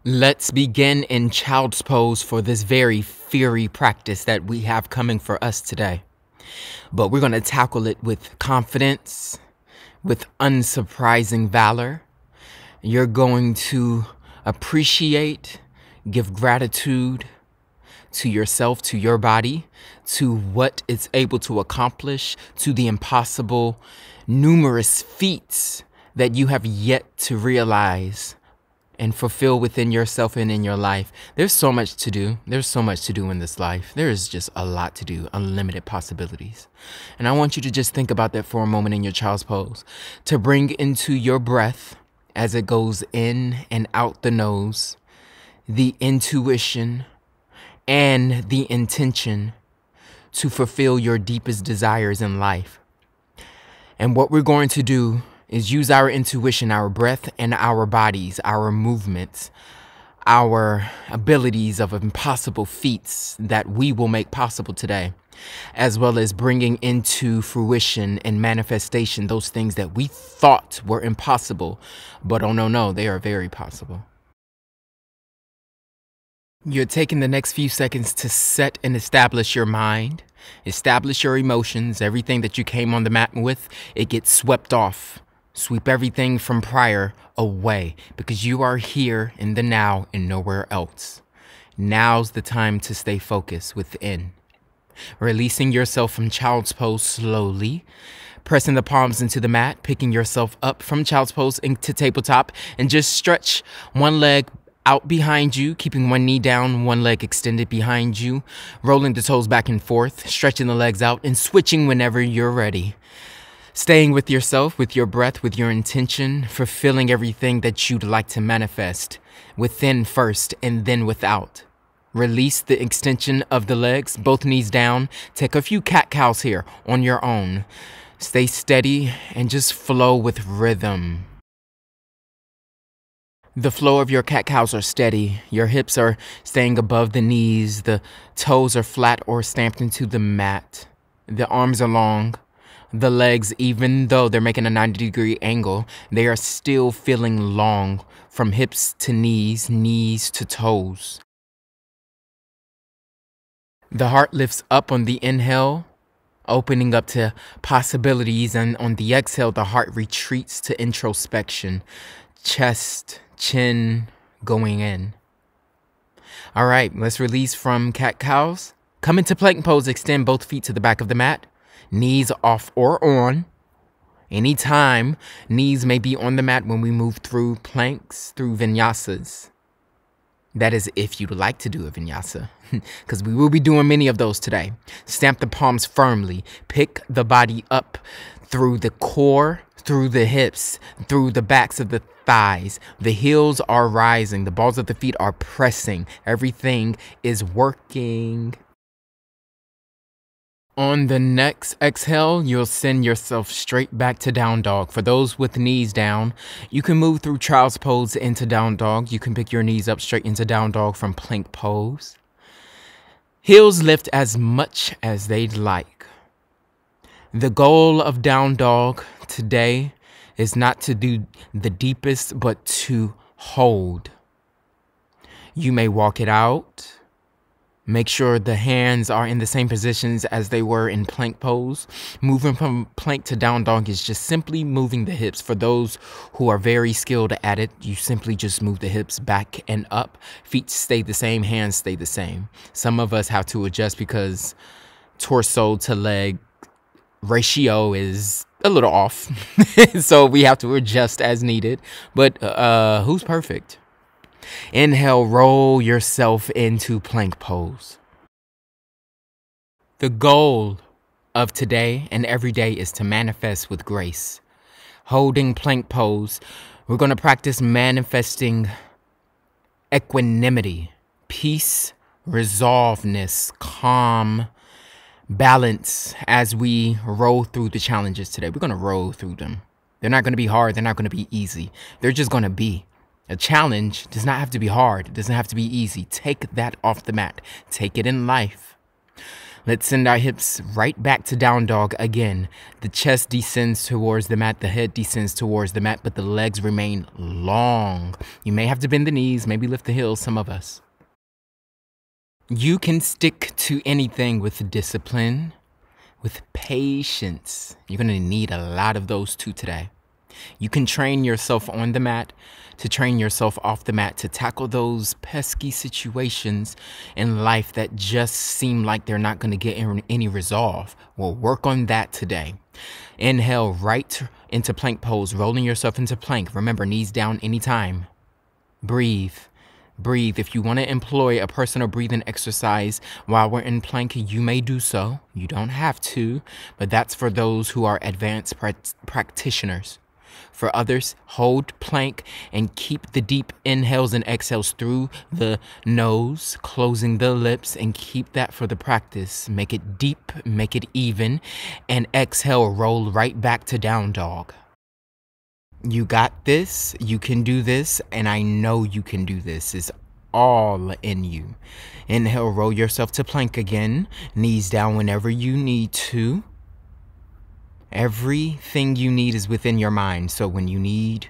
Let's begin in child's pose for this very fiery practice that we have coming for us today. But we're going to tackle it with confidence, with unsurprising valor. You're going to appreciate, give gratitude to yourself, to your body, to what it's able to accomplish, to the impossible, numerous feats that you have yet to realize and fulfill within yourself and in your life. There's so much to do. There's so much to do in this life. There is just a lot to do, unlimited possibilities. And I want you to just think about that for a moment in your child's pose. To bring into your breath as it goes in and out the nose, the intuition and the intention to fulfill your deepest desires in life. And what we're going to do is use our intuition, our breath, and our bodies, our movements, our abilities of impossible feats that we will make possible today, as well as bringing into fruition and manifestation those things that we thought were impossible, but oh no, they are very possible. You're taking the next few seconds to set and establish your mind, establish your emotions. Everything that you came on the mat with, it gets swept off. Sweep everything from prior away, because you are here in the now and nowhere else. Now's the time to stay focused within. Releasing yourself from child's pose slowly, pressing the palms into the mat, picking yourself up from child's pose into tabletop, and just stretch one leg out behind you, keeping one knee down, one leg extended behind you, rolling the toes back and forth, stretching the legs out, and switching whenever you're ready. Staying with yourself, with your breath, with your intention, fulfilling everything that you'd like to manifest, within first and then without. Release the extension of the legs, both knees down. Take a few cat-cows here on your own. Stay steady and just flow with rhythm. The flow of your cat-cows are steady. Your hips are staying above the knees. The toes are flat or stamped into the mat. The arms are long. The legs, even though they're making a 90-degree angle, they are still feeling long from hips to knees, knees to toes. The heart lifts up on the inhale, opening up to possibilities, and on the exhale, the heart retreats to introspection, chest, chin going in. All right, let's release from cat-cows. Come into plank pose, extend both feet to the back of the mat. Knees off or on. Anytime, knees may be on the mat when we move through planks, through vinyasas. That is if you'd like to do a vinyasa, because we will be doing many of those today. Stamp the palms firmly. Pick the body up through the core, through the hips, through the backs of the thighs. The heels are rising. The balls of the feet are pressing. Everything is working. On the next exhale, you'll send yourself straight back to down dog. For those with knees down, you can move through child's pose into down dog. You can pick your knees up straight into down dog from plank pose. Heels lift as much as they'd like. The goal of down dog today is not to do the deepest, but to hold. You may walk it out. Make sure the hands are in the same positions as they were in plank pose. Moving from plank to down dog is just simply moving the hips. For those who are very skilled at it, you simply just move the hips back and up. Feet stay the same, hands stay the same. Some of us have to adjust because torso to leg ratio is a little off. So we have to adjust as needed. But who's perfect? Inhale, roll yourself into plank pose. The goal of today and every day is to manifest with grace. Holding plank pose, we're going to practice manifesting equanimity, peace, resolveness, calm, balance as we roll through the challenges today. We're going to roll through them. They're not going to be hard. They're not going to be easy. They're just going to be. A challenge does not have to be hard. It doesn't have to be easy. Take that off the mat. Take it in life. Let's send our hips right back to down dog again. The chest descends towards the mat, the head descends towards the mat, but the legs remain long. You may have to bend the knees, maybe lift the heels, some of us. You can stick to anything with discipline, with patience. You're going to need a lot of those too today. You can train yourself on the mat to train yourself off the mat to tackle those pesky situations in life that just seem like they're not going to get any resolve. We'll work on that today. Inhale right into plank pose, rolling yourself into plank. Remember, knees down anytime. Breathe. Breathe. If you want to employ a personal breathing exercise while we're in plank, you may do so. You don't have to, but that's for those who are advanced practitioners. For others, hold plank and keep the deep inhales and exhales through the nose, closing the lips, and keep that for the practice. Make it deep, make it even, and exhale, roll right back to down dog. You got this, you can do this, and I know you can do this. It's all in you. Inhale, roll yourself to plank again, knees down whenever you need to. Everything you need is within your mind. So when you need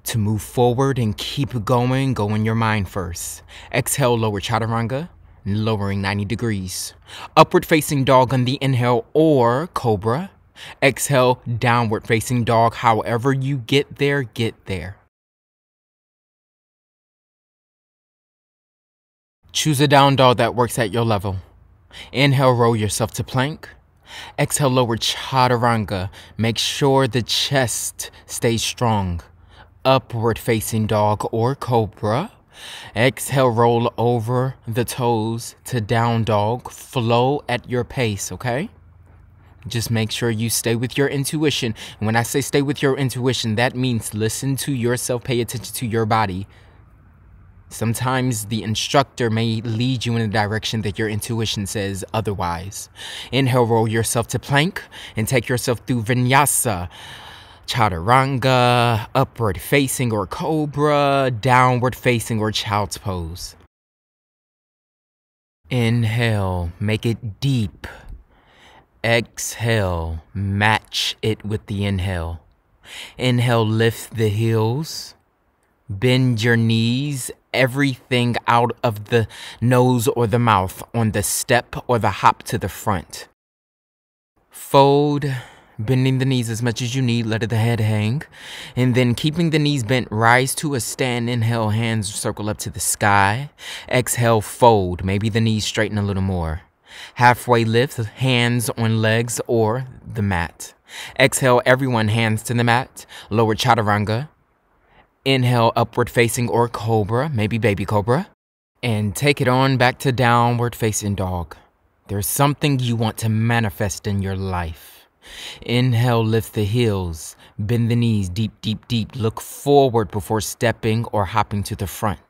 to move forward and keep going, go in your mind first. Exhale, lower chaturanga, lowering 90 degrees. Upward facing dog on the inhale or cobra. Exhale, downward facing dog. However you get there, get there. Choose a down dog that works at your level. Inhale, roll yourself to plank. Exhale, lower chaturanga. Make sure the chest stays strong. Upward facing dog or cobra. Exhale, roll over the toes to down dog. Flow at your pace, okay? Just make sure you stay with your intuition. And when I say stay with your intuition, that means listen to yourself, pay attention to your body. Sometimes the instructor may lead you in a direction that your intuition says otherwise. Inhale, roll yourself to plank and take yourself through Vinyasa, chaturanga, upward facing or cobra, downward facing or child's pose. Inhale, make it deep. Exhale, match it with the inhale. Inhale, lift the heels. Bend your knees, everything out of the nose or the mouth on the step or the hop to the front. Fold, bending the knees as much as you need, let the head hang. And then keeping the knees bent, rise to a stand. Inhale, hands circle up to the sky. Exhale, fold, maybe the knees straighten a little more. Halfway lift, hands on legs or the mat. Exhale, everyone hands to the mat, lower chaturanga. Inhale, upward facing or cobra, maybe baby cobra. And take it on back to downward facing dog. There's something you want to manifest in your life. Inhale, lift the heels, bend the knees deep, deep, deep. Look forward before stepping or hopping to the front.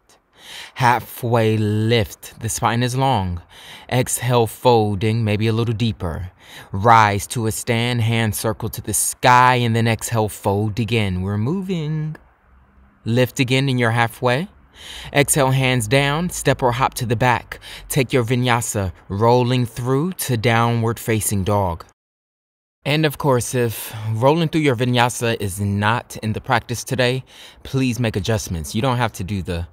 Halfway lift, the spine is long. Exhale, folding, maybe a little deeper. Rise to a stand, hand circle to the sky, and then exhale, fold again. We're moving. Lift again in your halfway. Exhale, hands down, step or hop to the back. Take your vinyasa, rolling through to downward facing dog. And of course, if rolling through your vinyasa is not in the practice today, please make adjustments. You don't have to do the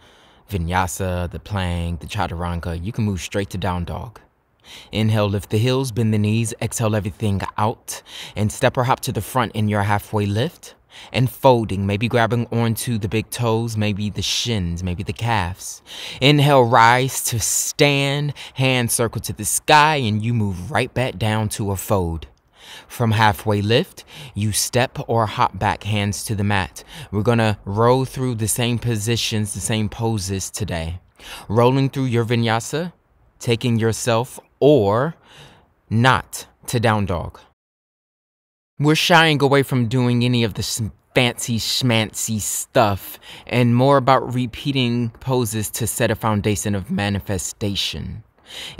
vinyasa, the plank, the chaturanga. You can move straight to down dog. Inhale, lift the heels, bend the knees, exhale everything out, and step or hop to the front in your halfway lift. And folding, maybe grabbing onto the big toes, maybe the shins, maybe the calves. Inhale, rise to stand, hand circle to the sky, and you move right back down to a fold. From halfway lift, you step or hop back, hands to the mat. We're gonna roll through the same positions, the same poses today. Rolling through your vinyasa, taking yourself or not to down dog. We're shying away from doing any of the fancy schmancy stuff and more about repeating poses to set a foundation of manifestation.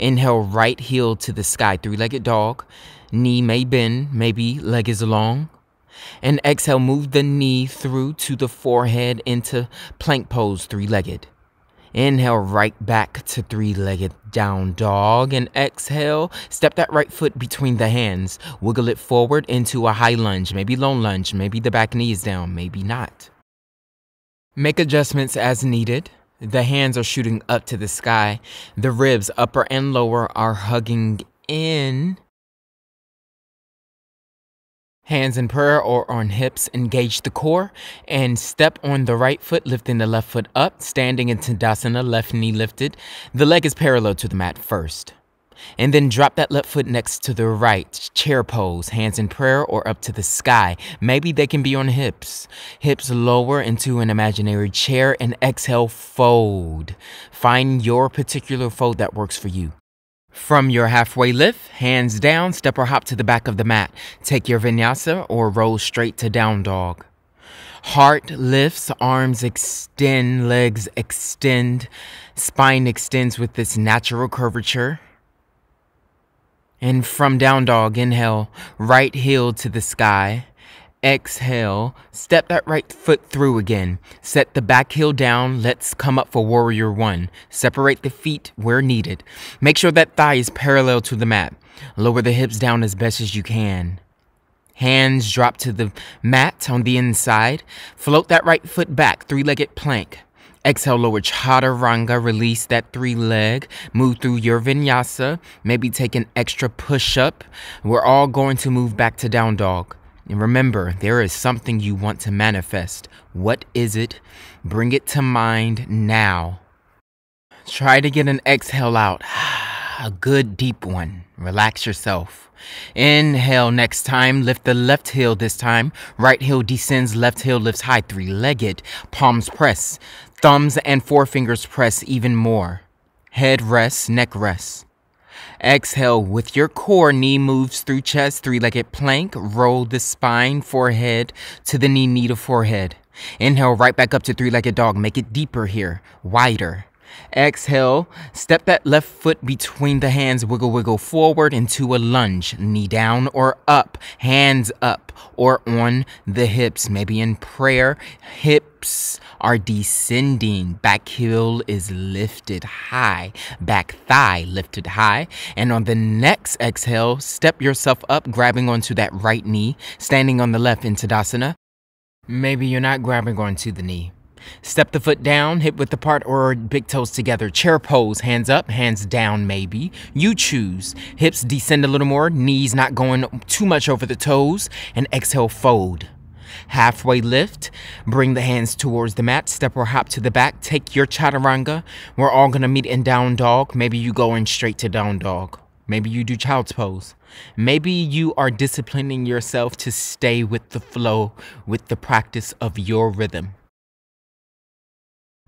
Inhale, right heel to the sky, three-legged dog. Knee may bend, maybe leg is long. And exhale, move the knee through to the forehead into plank pose, three-legged. Inhale, right back to three-legged down dog. And exhale, step that right foot between the hands. Wiggle it forward into a high lunge, maybe low lunge, maybe the back knee is down, maybe not. Make adjustments as needed. The hands are shooting up to the sky. The ribs, upper and lower, are hugging in. Hands in prayer or on hips, engage the core, and step on the right foot, lifting the left foot up, standing in Tadasana, left knee lifted. The leg is parallel to the mat first. And then drop that left foot next to the right, chair pose, hands in prayer or up to the sky. Maybe they can be on hips. Hips lower into an imaginary chair, and exhale, fold. Find your particular fold that works for you. From your halfway lift, hands down, step or hop to the back of the mat. Take your vinyasa or roll straight to down dog. Heart lifts, arms extend, legs extend, spine extends with this natural curvature. And from down dog, inhale, right heel to the sky. Exhale, step that right foot through again. Set the back heel down. Let's come up for warrior one. Separate the feet where needed. Make sure that thigh is parallel to the mat. Lower the hips down as best as you can. Hands drop to the mat on the inside. Float that right foot back, three-legged plank. Exhale, lower chaturanga, release that three leg, move through your vinyasa, maybe take an extra push up. We're all going to move back to down dog. And remember, there is something you want to manifest. What is it? Bring it to mind now. Try to get an exhale out. A good deep one. Relax yourself. Inhale next time. Lift the left heel this time. Right heel descends. Left heel lifts high. Three-legged. Palms press. Thumbs and forefingers press even more. Head rests. Neck rests. Exhale with your core, knee moves through chest, three-legged plank, roll the spine, forehead to the knee to forehead. Inhale, right back up to three-legged dog, make it deeper here, wider. Exhale, step that left foot between the hands, wiggle, wiggle forward into a lunge, knee down or up, hands up or on the hips, maybe in prayer. Hips are descending, back heel is lifted high, back thigh lifted high, and on the next exhale, step yourself up, grabbing onto that right knee, standing on the left in Tadasana. Maybe you're not grabbing onto the knee. Step the foot down, hip width apart or big toes together. Chair pose, hands up, hands down maybe. You choose. Hips descend a little more, knees not going too much over the toes, and exhale, fold. Halfway lift, bring the hands towards the mat, step or hop to the back, take your chaturanga. We're all gonna meet in down dog. Maybe you go in straight to down dog. Maybe you do child's pose. Maybe you are disciplining yourself to stay with the flow, with the practice of your rhythm.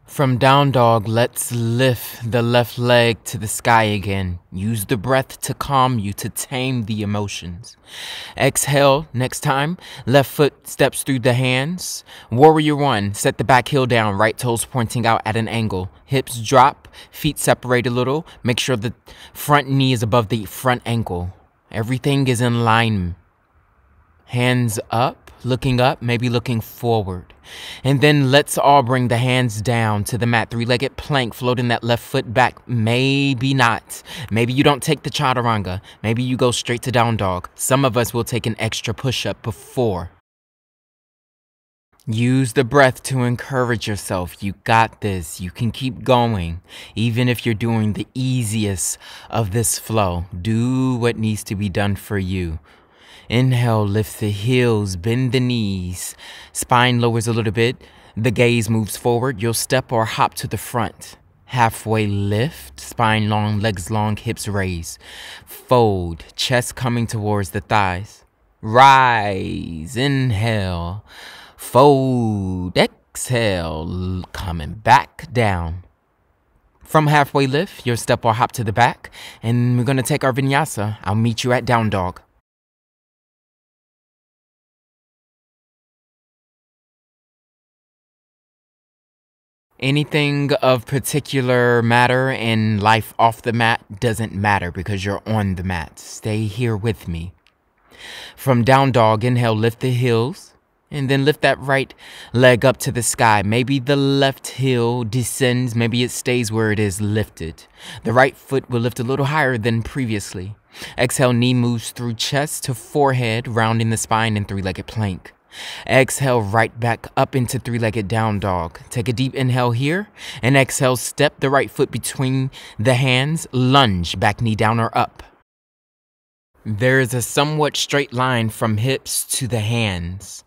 From down dog, let's lift the left leg to the sky again. Use the breath to calm you, to tame the emotions. Exhale, next time, left foot steps through the hands. Warrior one, set the back heel down, right toes pointing out at an angle. Hips drop, feet separate a little. Make sure the front knee is above the front ankle. Everything is in line. Hands up, looking up, maybe looking forward. And then let's all bring the hands down to the mat. Three-legged plank, floating that left foot back. Maybe not. Maybe you don't take the chaturanga. Maybe you go straight to down dog. Some of us will take an extra push-up before. Use the breath to encourage yourself. You got this. You can keep going. Even if you're doing the easiest of this flow, do what needs to be done for you. Inhale, lift the heels, bend the knees. Spine lowers a little bit. The gaze moves forward. You'll step or hop to the front. Halfway lift, spine long, legs long, hips raise. Fold, chest coming towards the thighs. Rise, inhale. Fold, exhale, coming back down. From halfway lift, you'll step or hop to the back. And we're going to take our vinyasa. I'll meet you at down dog. Anything of particular matter in life off the mat doesn't matter because you're on the mat. Stay here with me. From down dog, inhale, lift the heels. And then lift that right leg up to the sky. Maybe the left heel descends. Maybe it stays where it is lifted. The right foot will lift a little higher than previously. Exhale, knee moves through chest to forehead, rounding the spine in three-legged plank. Exhale, right back up into three-legged down dog. Take a deep inhale here. And exhale, step the right foot between the hands. Lunge, back knee down or up. There is a somewhat straight line from hips to the hands.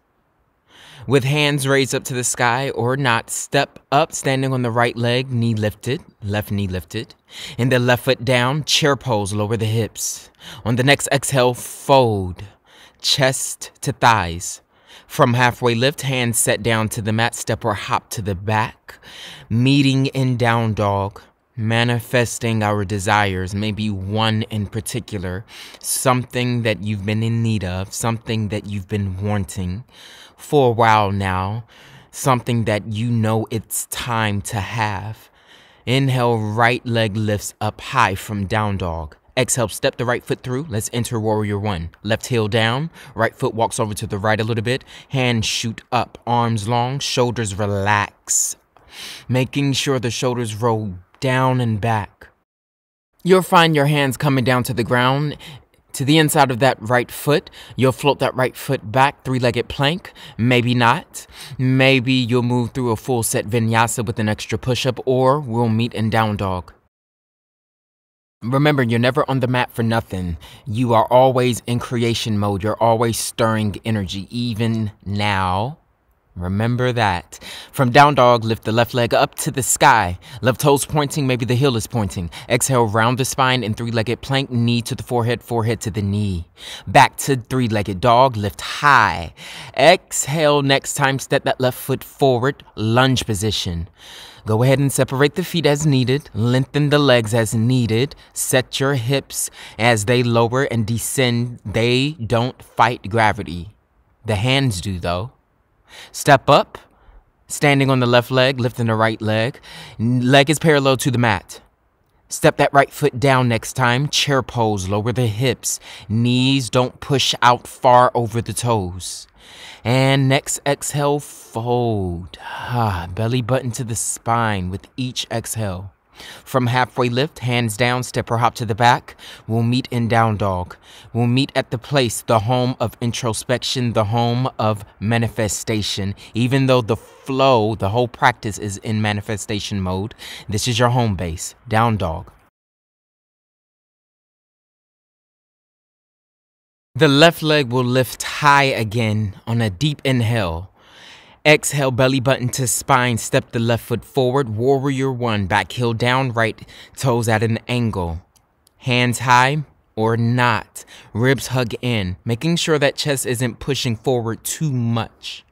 With hands raised up to the sky or not, step up, standing on the right leg, knee lifted, left knee lifted. And the left foot down, chair pose, lower the hips. On the next exhale, fold, chest to thighs. From halfway lift, hands set down to the mat, step or hop to the back. Meeting in down dog. Manifesting our desires, maybe one in particular, something that you've been in need of, something that you've been wanting for a while now, something that you know it's time to have. Inhale, right leg lifts up high from down dog. Exhale, step the right foot through. Let's enter warrior one. Left heel down, right foot walks over to the right a little bit. Hands shoot up, arms long, shoulders relax. Making sure the shoulders roll down and back. You'll find your hands coming down to the ground, to the inside of that right foot. You'll float that right foot back, three-legged plank. Maybe not. Maybe you'll move through a full set vinyasa with an extra push-up, or we'll meet in down dog. Remember, you're never on the mat for nothing. You are always in creation mode. You're always stirring energy, even now. Remember that. From down dog, lift the left leg up to the sky. Left toes pointing, maybe the heel is pointing. Exhale, round the spine in three-legged plank, knee to the forehead, forehead to the knee. Back to three-legged dog, lift high. Exhale, next time, step that left foot forward, lunge position. Go ahead and separate the feet as needed. Lengthen the legs as needed. Set your hips as they lower and descend. They don't fight gravity. The hands do, though. Step up, standing on the left leg, lifting the right leg. Leg is parallel to the mat. Step that right foot down next time. Chair pose, lower the hips. Knees don't push out far over the toes. And next exhale, fold. Belly button to the spine with each exhale. From halfway lift, hands down, step or hop to the back. We'll meet in down dog. We'll meet at the place, the home of introspection, the home of manifestation. Even though the flow, the whole practice is in manifestation mode, this is your home base, down dog. The left leg will lift high again on a deep inhale. Exhale, belly button to spine, step the left foot forward, warrior one, back heel down, right toes at an angle. Hands high or not, ribs hug in, making sure that chest isn't pushing forward too much.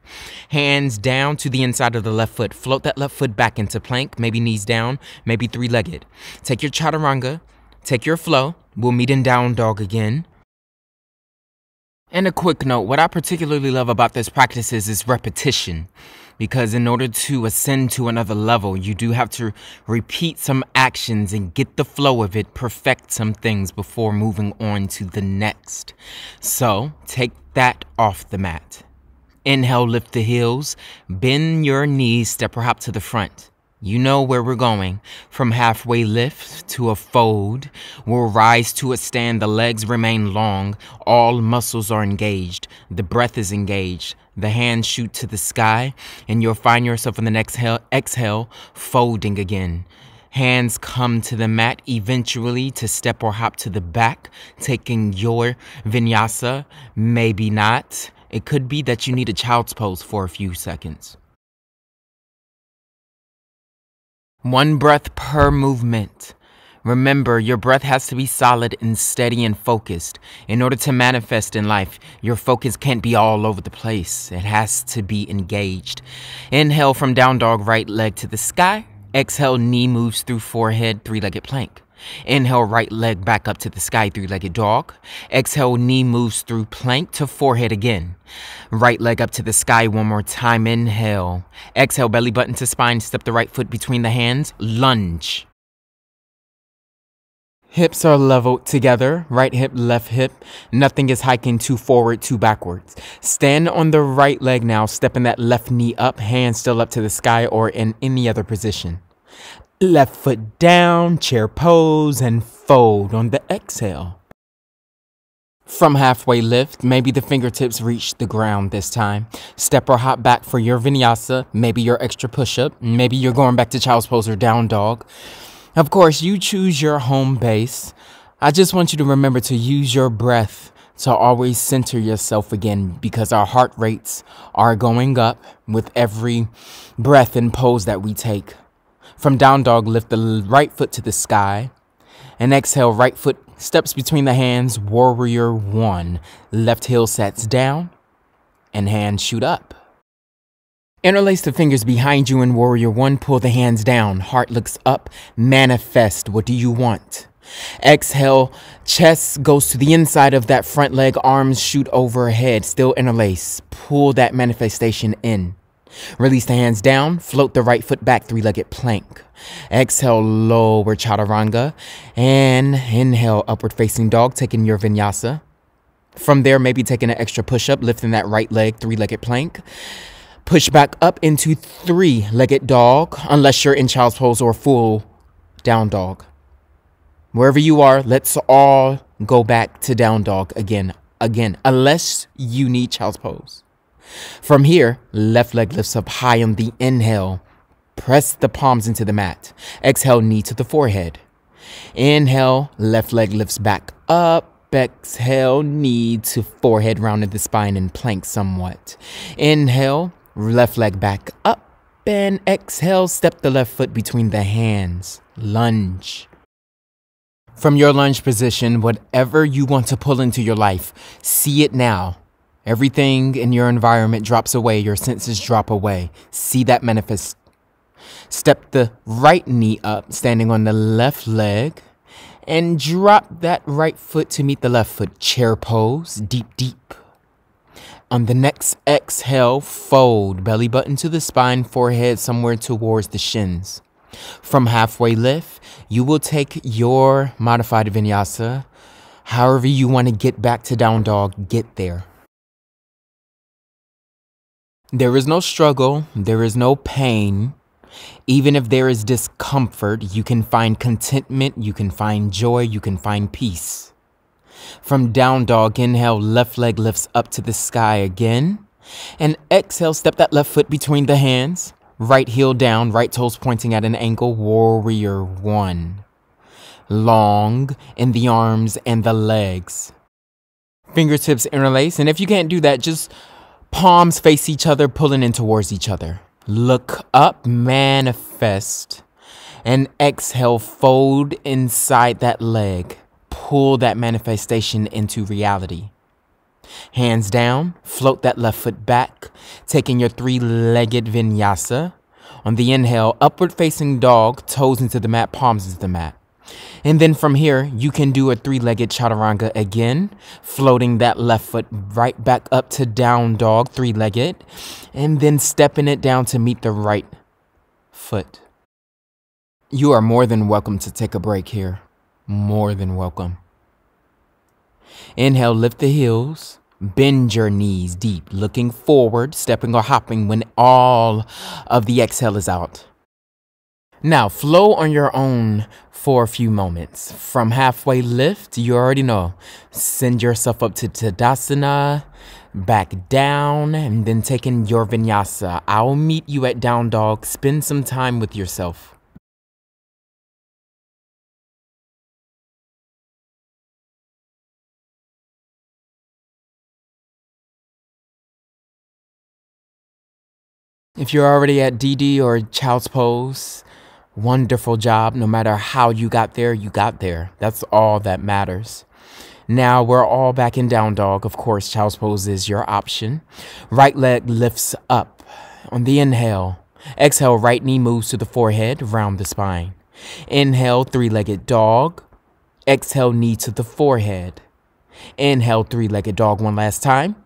Hands down to the inside of the left foot, float that left foot back into plank, maybe knees down, maybe three-legged. Take your chaturanga, take your flow, we'll meet in down dog again. And a quick note, what I particularly love about this practice is repetition, because in order to ascend to another level, you do have to repeat some actions and get the flow of it, perfect some things before moving on to the next. So take that off the mat. Inhale, lift the heels, bend your knees, step or hop to the front. You know where we're going. From halfway lift to a fold, we'll rise to a stand. The legs remain long. All muscles are engaged. The breath is engaged. The hands shoot to the sky, and you'll find yourself in the next exhale, folding again. Hands come to the mat eventually to step or hop to the back, taking your vinyasa. Maybe not. It could be that you need a child's pose for a few seconds. One breath per movement. Remember, your breath has to be solid and steady and focused. In order to manifest in life, your focus can't be all over the place. It has to be engaged. Inhale from down dog, right leg to the sky. Exhale, knee moves through forehead, three-legged plank. Inhale, right leg back up to the sky, three-legged dog. Exhale, knee moves through plank to forehead again. Right leg up to the sky one more time. Inhale. Exhale, belly button to spine. Step the right foot between the hands. Lunge. Hips are leveled together, right hip, left hip. Nothing is hiking too forward, too backwards. Stand on the right leg now, stepping that left knee up, hands still up to the sky or in any other position. Left foot down, chair pose, and fold on the exhale. From halfway lift, maybe the fingertips reach the ground this time. Step or hop back for your vinyasa, maybe your extra push-up, maybe you're going back to child's pose or down dog. Of course, you choose your home base. I just want you to remember to use your breath to always center yourself again, because our heart rates are going up with every breath and pose that we take. From down dog, lift the right foot to the sky and exhale, right foot steps between the hands, warrior one. Left heel sets down and hands shoot up. Interlace the fingers behind you in warrior one, pull the hands down, heart looks up, manifest. What do you want? Exhale, chest goes to the inside of that front leg, arms shoot overhead, still interlace. Pull that manifestation in. Release the hands down, float the right foot back, three-legged plank. Exhale, lower chaturanga, and inhale, upward facing dog, taking your vinyasa. From there, maybe taking an extra push-up, lifting that right leg, three-legged plank. Push back up into three-legged dog, unless you're in child's pose or full down dog. Wherever you are, let's all go back to down dog again, unless you need child's pose. From here, left leg lifts up high on the inhale. Press the palms into the mat. Exhale, knee to the forehead. Inhale, left leg lifts back up. Exhale, knee to forehead, rounded the spine and plank somewhat. Inhale, left leg back up. And exhale, step the left foot between the hands. Lunge. From your lunge position, whatever you want to pull into your life, see it now. Everything in your environment drops away. Your senses drop away. See that manifest. Step the right knee up, standing on the left leg, and drop that right foot to meet the left foot. Chair pose, deep, deep. On the next exhale, fold, belly button to the spine, forehead somewhere towards the shins. From halfway lift, you will take your modified vinyasa. However you want to get back to down dog, get there. There is no struggle, there is no pain. Even if there is discomfort, you can find contentment, you can find joy, you can find peace. From down dog, inhale, left leg lifts up to the sky again. And exhale, step that left foot between the hands. Right heel down, right toes pointing at an angle, warrior one. Long in the arms and the legs. Fingertips interlace, and if you can't do that, just palms face each other, pulling in towards each other. Look up, manifest, and exhale, fold inside that leg. Pull that manifestation into reality. Hands down, float that left foot back, taking your three-legged vinyasa. On the inhale, upward facing dog, toes into the mat, palms into the mat. And then from here, you can do a three-legged chaturanga again, floating that left foot right back up to down dog, three-legged, and then stepping it down to meet the right foot. You are more than welcome to take a break here. More than welcome. Inhale, lift the heels, bend your knees deep, looking forward, stepping or hopping when all of the exhale is out. Now, flow on your own for a few moments. From halfway lift, you already know. Send yourself up to Tadasana, back down, and then taking your vinyasa. I'll meet you at down dog. Spend some time with yourself. If you're already at DD or child's pose, wonderful job. No matter how you got there, you got there. That's all that matters. Now we're all back in down dog. Of course, child's pose is your option. Right leg lifts up on the inhale. Exhale, right knee moves to the forehead, round the spine. Inhale, three-legged dog. Exhale, knee to the forehead. Inhale, three-legged dog one last time.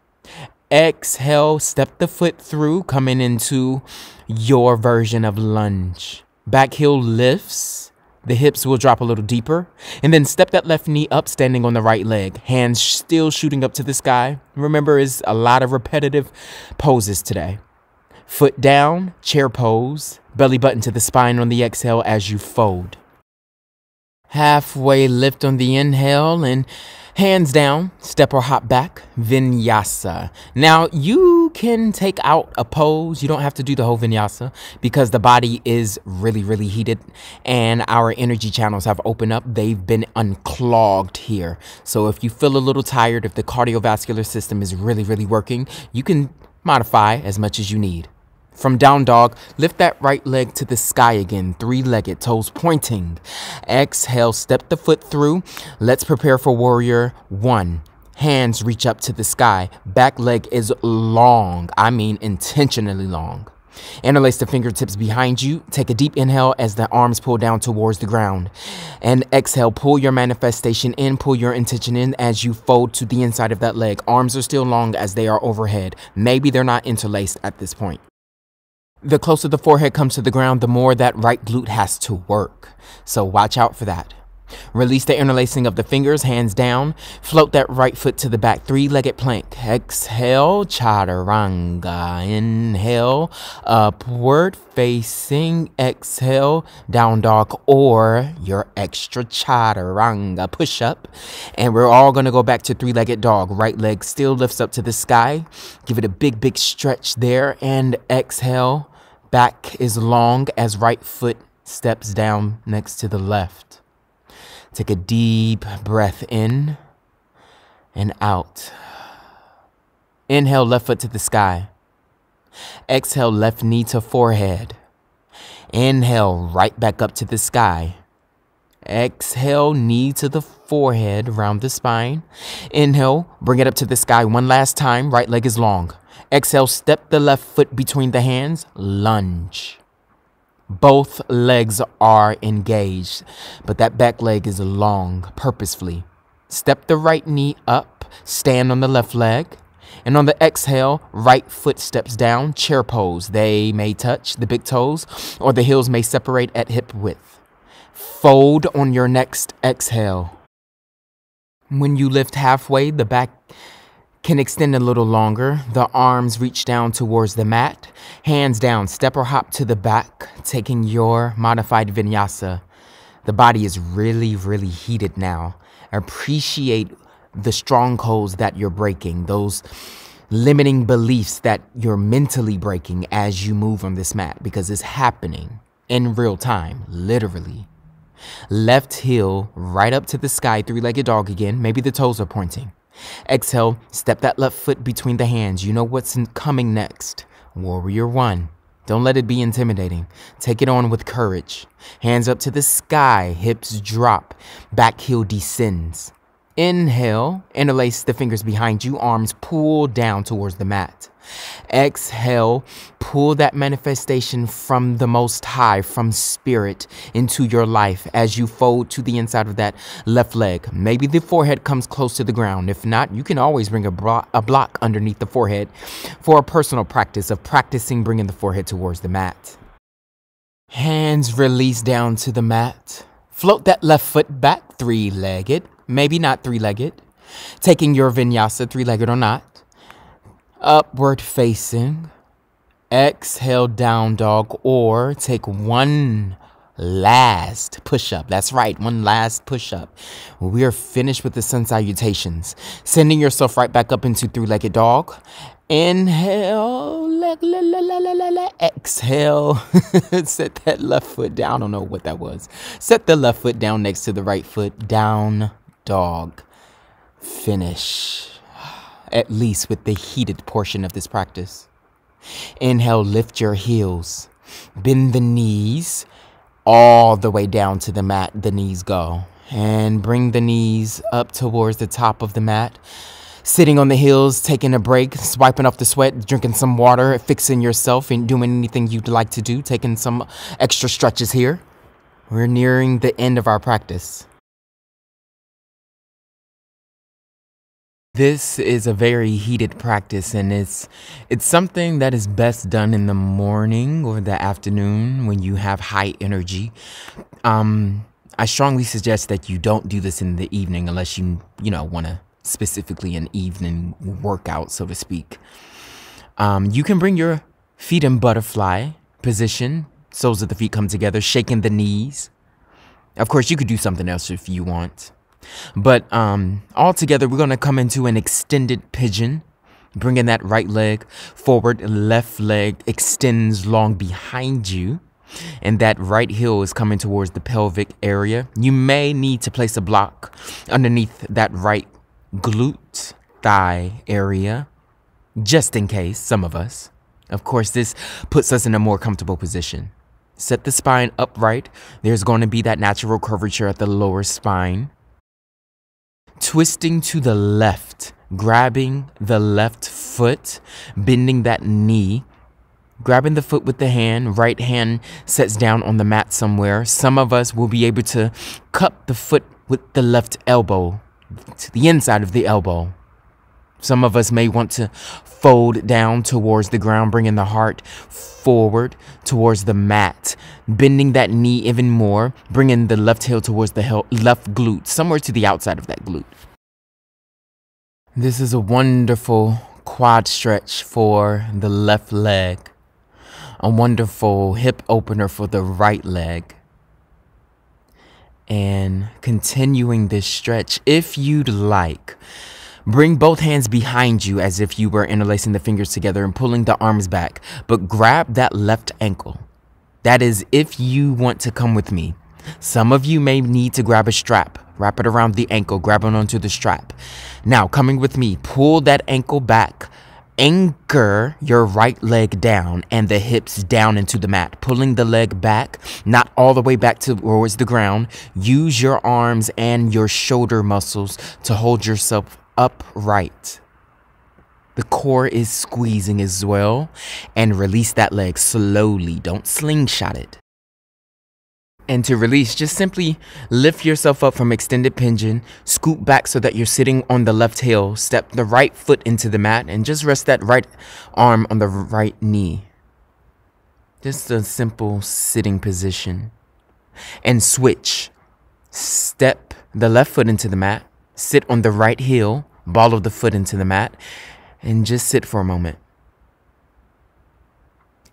Exhale, step the foot through, coming into your version of lunge. Back heel lifts, The hips will drop a little deeper. And then step that left knee up, standing on the right leg. Hands still shooting up to the sky. Remember, it's a lot of repetitive poses today. Foot down, chair pose. Belly button to the spine on the exhale as you fold. Halfway lift on the inhale and hands down, step or hop back, Vinyasa. Now you can take out a pose. You don't have to do the whole Vinyasa because the body is really, really heated and our energy channels have opened up. They've been unclogged here. So if you feel a little tired, if the cardiovascular system is really, really working, you can modify as much as you need. From down dog, lift that right leg to the sky again, three-legged, toes pointing. Exhale, step the foot through. Let's prepare for warrior one. Hands reach up to the sky. Back leg is long, I mean intentionally long. Interlace the fingertips behind you. Take a deep inhale as the arms pull down towards the ground. And exhale, pull your manifestation in, pull your intention in as you fold to the inside of that leg. Arms are still long as they are overhead. Maybe they're not interlaced at this point. The closer the forehead comes to the ground, the more that right glute has to work. So watch out for that. Release the interlacing of the fingers, hands down. Float that right foot to the back, three-legged plank. Exhale, chaturanga. Inhale, upward facing. Exhale, down dog or your extra chaturanga push-up. And we're all going to go back to three-legged dog. Right leg still lifts up to the sky. Give it a big, big stretch there. And exhale. Back is long as right foot steps down next to the left. Take a deep breath in and out. Inhale, left foot to the sky. Exhale, left knee to forehead. Inhale, right back up to the sky. Exhale, knee to the forehead, round the spine. Inhale, bring it up to the sky one last time. Right leg is long. Exhale, step the left foot between the hands, lunge. Both legs are engaged, but that back leg is long, purposefully. Step the right knee up, stand on the left leg, and on the exhale, right foot steps down, chair pose. They may touch the big toes, or the heels may separate at hip width. Fold on your next exhale. When you lift halfway, the back can extend a little longer. The arms reach down towards the mat. Hands down, step or hop to the back, taking your modified vinyasa. The body is really, really heated now. Appreciate the strongholds that you're breaking, those limiting beliefs that you're mentally breaking as you move on this mat, because it's happening in real time, literally. Left heel right up to the sky, three-legged dog again. Maybe the toes are pointing. Exhale, step that left foot between the hands. You know what's coming next. Warrior one. Don't let it be intimidating. Take it on with courage. Hands up to the sky, hips drop, back heel descends. Inhale, interlace the fingers behind you, arms pull down towards the mat. Exhale, pull that manifestation from the Most High, from Spirit, into your life as you fold to the inside of that left leg. Maybe the forehead comes close to the ground. If not, you can always bring a block underneath the forehead for a personal practice of practicing bringing the forehead towards the mat. Hands release down to the mat. Float that left foot back, three-legged. Maybe not three-legged. Taking your vinyasa, three-legged or not. Upward facing. Exhale, down dog, or take one last push-up. That's right, one last push-up. We are finished with the sun salutations. Sending yourself right back up into three-legged dog. Inhale, exhale. Set that left foot down. I don't know what that was. Set the left foot down next to the right foot. Down dog. Finish. At least with the heated portion of this practice. Inhale, lift your heels. Bend the knees all the way down to the mat. The knees go. And bring the knees up towards the top of the mat. Sitting on the heels, taking a break, swiping off the sweat, drinking some water, fixing yourself and doing anything you'd like to do. Taking some extra stretches here. We're nearing the end of our practice. This is a very heated practice, and it's something that is best done in the morning or the afternoon when you have high energy. I strongly suggest that you don't do this in the evening unless you want to specifically an evening workout, so to speak. You can bring your feet in butterfly position. Soles of the feet come together, shaking the knees. Of course, you could do something else if you want. But all together, we're going to come into an extended pigeon. Bringing that right leg forward, left leg extends long behind you. And that right heel is coming towards the pelvic area. You may need to place a block underneath that right glute thigh area, just in case, some of us. Of course, this puts us in a more comfortable position. Set the spine upright. There's going to be that natural curvature at the lower spine. Twisting to the left, grabbing the left foot, bending that knee. Grabbing the foot with the hand, right hand sets down on the mat somewhere. Some of us will be able to cup the foot with the left elbow to the inside of the elbow. Some of us may want to fold down towards the ground, bringing the heart forward towards the mat, bending that knee even more, bringing the left heel towards the left glute, somewhere to the outside of that glute. This is a wonderful quad stretch for the left leg. A wonderful hip opener for the right leg. And continuing this stretch, if you'd like, bring both hands behind you as if you were interlacing the fingers together and pulling the arms back, but grab that left ankle. That is if you want to come with me. Some of you may need to grab a strap, wrap it around the ankle, grab it onto the strap. Now, coming with me, pull that ankle back. Anchor your right leg down and the hips down into the mat, pulling the leg back, not all the way back towards the ground. Use your arms and your shoulder muscles to hold yourself upright. The core is squeezing as well. And release that leg slowly. Don't slingshot it. And to release, just simply lift yourself up from extended pigeon, scoot back so that you're sitting on the left heel, step the right foot into the mat, and just rest that right arm on the right knee. Just a simple sitting position. And switch. Step the left foot into the mat, sit on the right heel, ball of the foot into the mat, and just sit for a moment.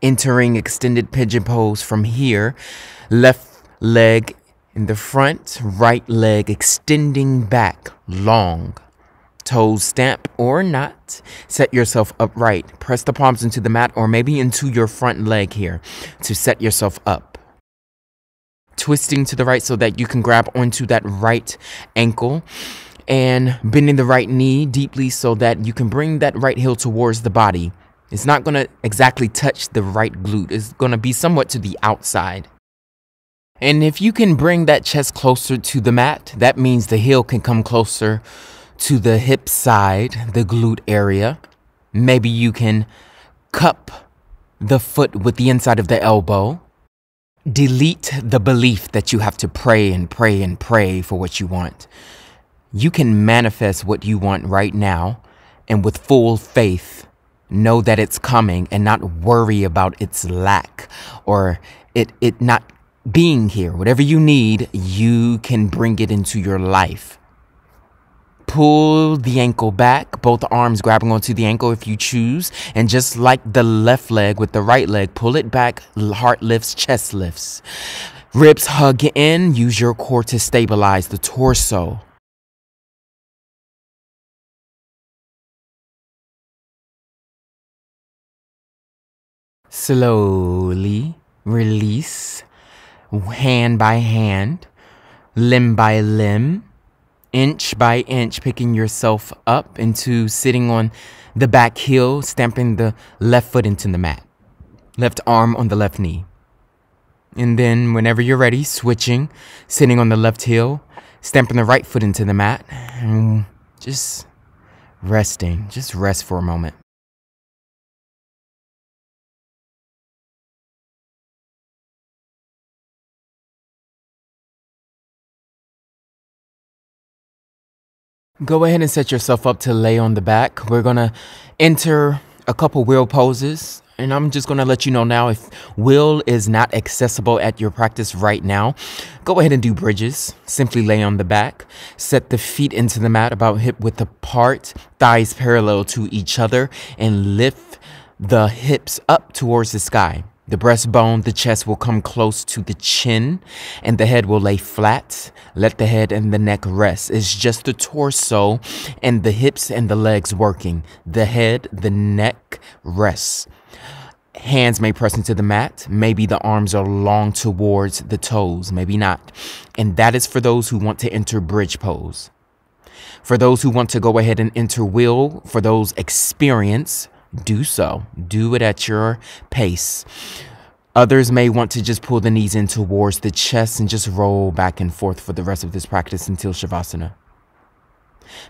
Entering extended pigeon pose from here, left leg in the front, right leg extending back long. Toes stamp or not. Set yourself upright. Press the palms into the mat or maybe into your front leg here to set yourself up. Twisting to the right so that you can grab onto that right ankle and bending the right knee deeply so that you can bring that right heel towards the body. It's not going to exactly touch the right glute. It's going to be somewhat to the outside. And if you can bring that chest closer to the mat, that means the heel can come closer to the hip side, the glute area. Maybe you can cup the foot with the inside of the elbow. Delete the belief that you have to pray and pray and pray for what you want. You can manifest what you want right now, and with full faith, know that it's coming and not worry about its lack or it not being here. Whatever you need, you can bring it into your life. Pull the ankle back, both arms grabbing onto the ankle if you choose. And just like the left leg with the right leg, pull it back, heart lifts, chest lifts. Ribs hug in, use your core to stabilize the torso. Slowly release, hand by hand, limb by limb, inch by inch, picking yourself up into sitting on the back heel, stamping the left foot into the mat, left arm on the left knee. And then whenever you're ready, switching, sitting on the left heel, stamping the right foot into the mat, and just resting. Just rest for a moment. Go ahead and set yourself up to lay on the back. We're going to enter a couple wheel poses. And I'm just going to let you know now, if will is not accessible at your practice right now, go ahead and do bridges. Simply lay on the back, set the feet into the mat about hip width apart, thighs parallel to each other, and lift the hips up towards the sky. The breastbone, the chest will come close to the chin, and the head will lay flat. Let the head and the neck rest. It's just the torso and the hips and the legs working. The head, the neck rests. Hands may press into the mat. Maybe the arms are long towards the toes, maybe not. And that is for those who want to enter bridge pose. For those who want to go ahead and enter wheel, for those experienced, do so. Do it at your pace. Others may want to just pull the knees in towards the chest and just roll back and forth for the rest of this practice until Shavasana.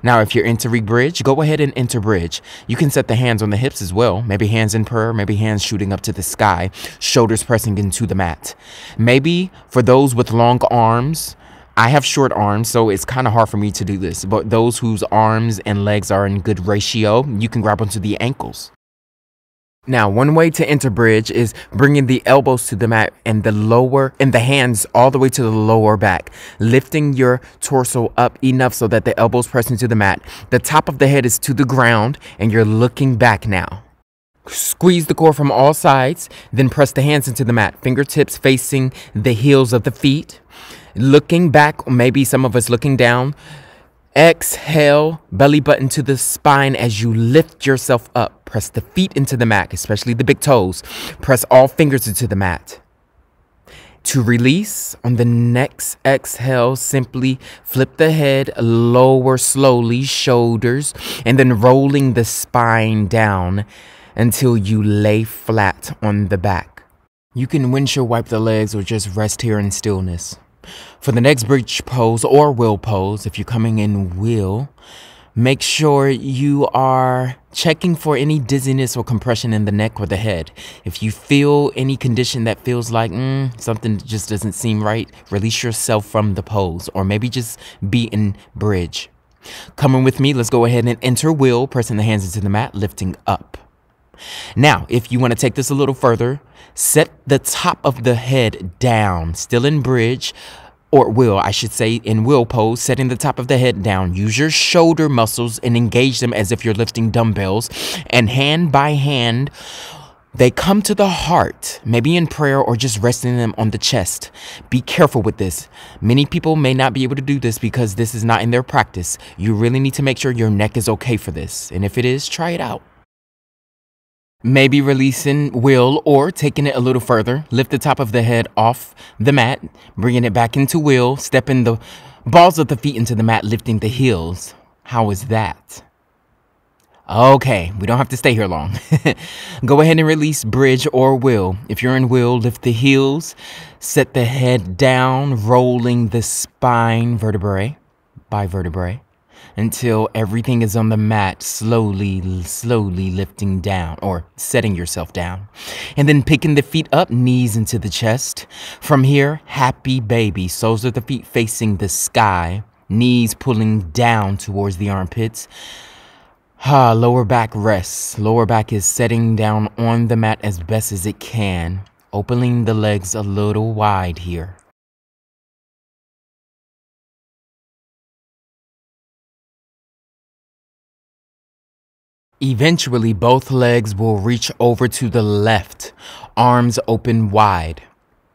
Now, if you're entering bridge, go ahead and enter bridge. You can set the hands on the hips as well. Maybe hands in prayer, maybe hands shooting up to the sky, shoulders pressing into the mat. Maybe for those with long arms, I have short arms, so it's kind of hard for me to do this. But those whose arms and legs are in good ratio, you can grab onto the ankles. Now, one way to enter bridge is bringing the elbows to the mat and the hands all the way to the lower back, lifting your torso up enough so that the elbows press into the mat. The top of the head is to the ground and you're looking back now. Squeeze the core from all sides, then press the hands into the mat, fingertips facing the heels of the feet. Looking back, or maybe some of us looking down. Exhale, belly button to the spine as you lift yourself up. Press the feet into the mat, especially the big toes. Press all fingers into the mat. To release, on the next exhale, simply flip the head, lower slowly, shoulders, and then rolling the spine down until you lay flat on the back. You can windshield wipe the legs or just rest here in stillness. For the next bridge pose or wheel pose, if you're coming in wheel, make sure you are checking for any dizziness or compression in the neck or the head. If you feel any condition that feels like something just doesn't seem right, release yourself from the pose, or maybe just be in bridge. Coming with me, let's go ahead and enter wheel, pressing the hands into the mat, lifting up. Now, if you want to take this a little further, set the top of the head down, still in bridge, or wheel, I should say, in wheel pose, setting the top of the head down. Use your shoulder muscles and engage them as if you're lifting dumbbells. And hand by hand, they come to the heart, maybe in prayer or just resting them on the chest. Be careful with this. Many people may not be able to do this because this is not in their practice. You really need to make sure your neck is okay for this. And if it is, try it out. Maybe releasing wheel or taking it a little further. Lift the top of the head off the mat, bringing it back into wheel, stepping the balls of the feet into the mat, lifting the heels. How is that? Okay, we don't have to stay here long. Go ahead and release bridge or wheel. If you're in wheel, lift the heels, set the head down, rolling the spine vertebrae by vertebrae, until everything is on the mat, slowly lifting down or setting yourself down. And then picking the feet up, knees into the chest. From here, happy baby. Soles of the feet facing the sky, knees pulling down towards the armpits. Lower back rests. Lower back is setting down on the mat as best as it can, opening the legs a little wide here. Eventually, both legs will reach over to the left, arms open wide.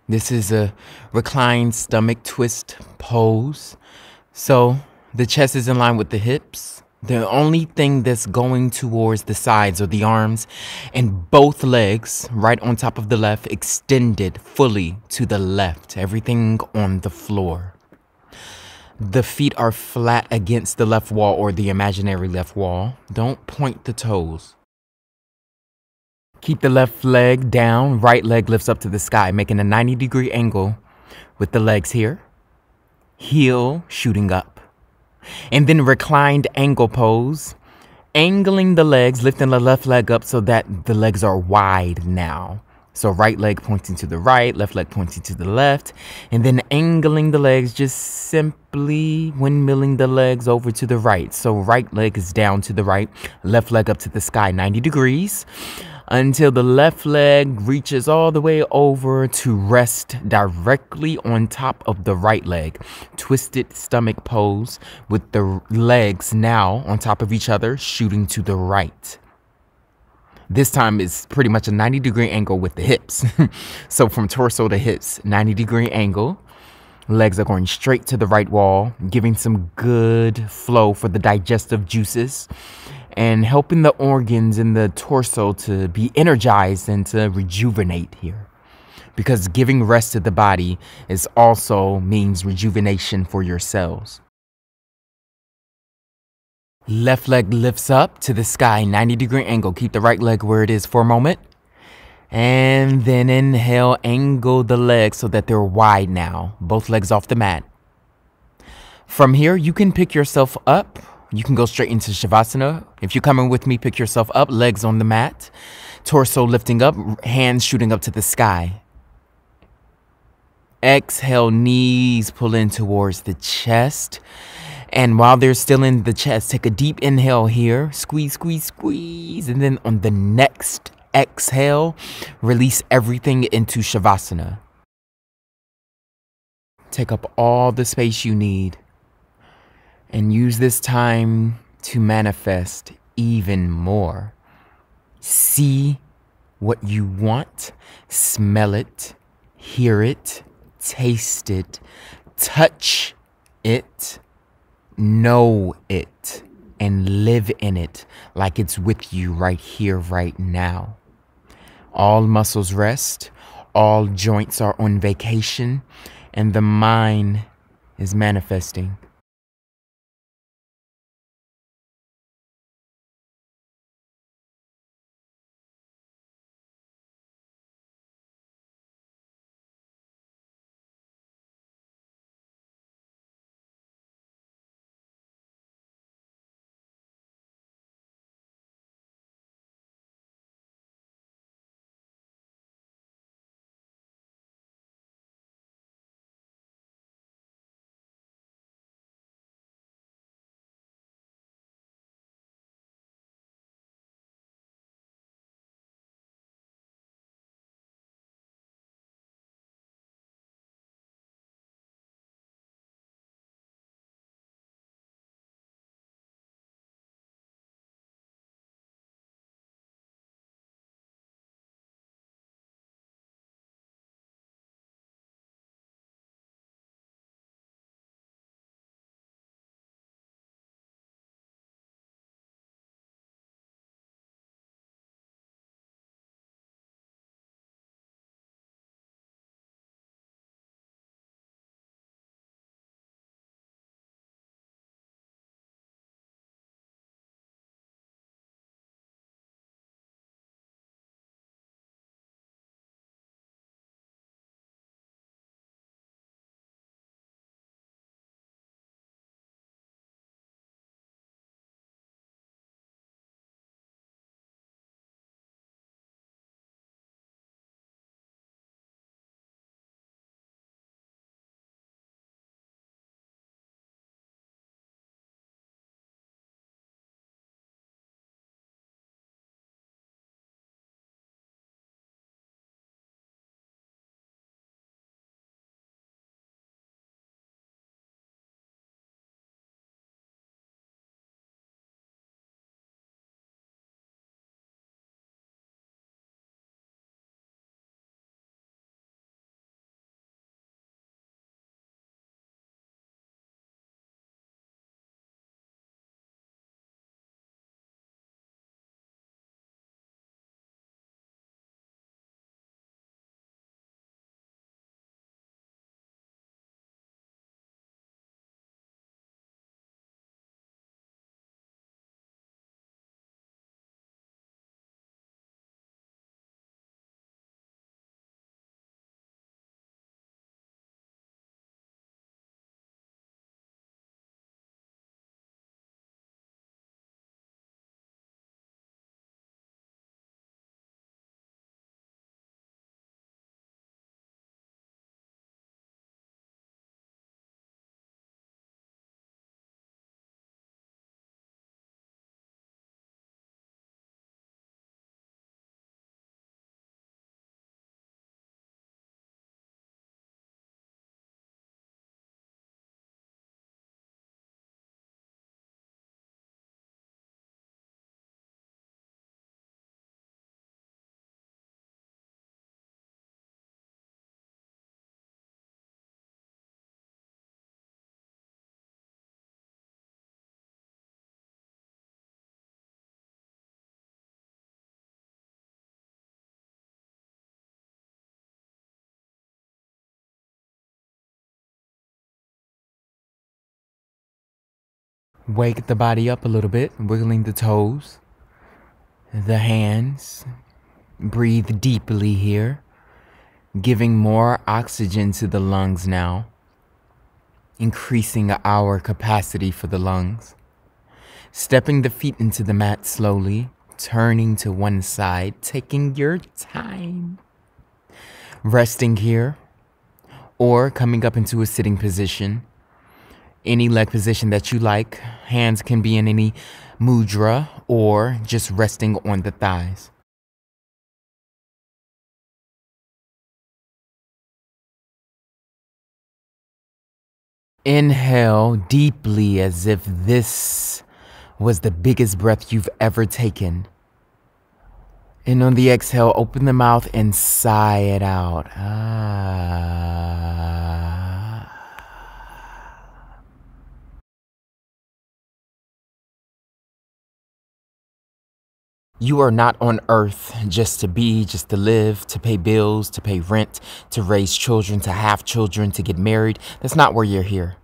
This is a reclined stomach twist pose. So the chest is in line with the hips. The only thing that's going towards the sides are the arms, and both legs right on top of the left, extended fully to the left, everything on the floor. The feet are flat against the left wall or the imaginary left wall. Don't point the toes. Keep the left leg down. Right leg lifts up to the sky, making a 90-degree angle with the legs here. Heel shooting up. And then reclined angle pose. Angling the legs, lifting the left leg up so that the legs are wide now. So right leg pointing to the right, left leg pointing to the left, and then angling the legs, just simply windmilling the legs over to the right. So right leg is down to the right, left leg up to the sky, 90 degrees. until the left leg reaches all the way over to rest directly on top of the right leg. Twisted stomach pose with the legs now on top of each other, shooting to the right. This time is pretty much a 90-degree angle with the hips. So from torso to hips, 90-degree angle. Legs are going straight to the right wall, giving some good flow for the digestive juices and helping the organs in the torso to be energized and to rejuvenate here. Because giving rest to the body is also means rejuvenation for your cells. Left leg lifts up to the sky, 90-degree angle. Keep the right leg where it is for a moment. And then inhale, angle the legs so that they're wide now. Both legs off the mat. From here, you can pick yourself up. You can go straight into Shavasana. If you're coming with me, pick yourself up, legs on the mat. Torso lifting up, hands shooting up to the sky. Exhale, knees pull in towards the chest. And while they're still in the chest, take a deep inhale here. Squeeze, squeeze, squeeze. And then on the next exhale, release everything into Shavasana. Take up all the space you need and use this time to manifest even more. See what you want, smell it, hear it, taste it, touch it, know it, and live in it like it's with you right here, right now. All muscles rest, all joints are on vacation, and the mind is manifesting. Wake the body up a little bit, wiggling the toes, the hands. Breathe deeply here, giving more oxygen to the lungs now, increasing our capacity for the lungs. Stepping the feet into the mat slowly, turning to one side, taking your time. Resting here, or coming up into a sitting position. Any leg position that you like. Hands can be in any mudra or just resting on the thighs. Inhale deeply as if this was the biggest breath you've ever taken. And on the exhale, open the mouth and sigh it out. You are not on earth just to be, just to live, to pay bills, to pay rent, to raise children, to have children, to get married. That's not where you're here.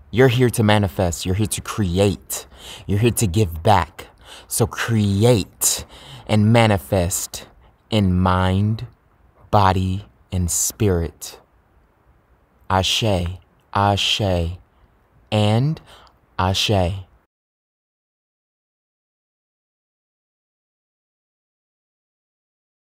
You're here to manifest. You're here to create. You're here to give back. So create and manifest in mind, body, and spirit. Ashe, ashe, and ashe.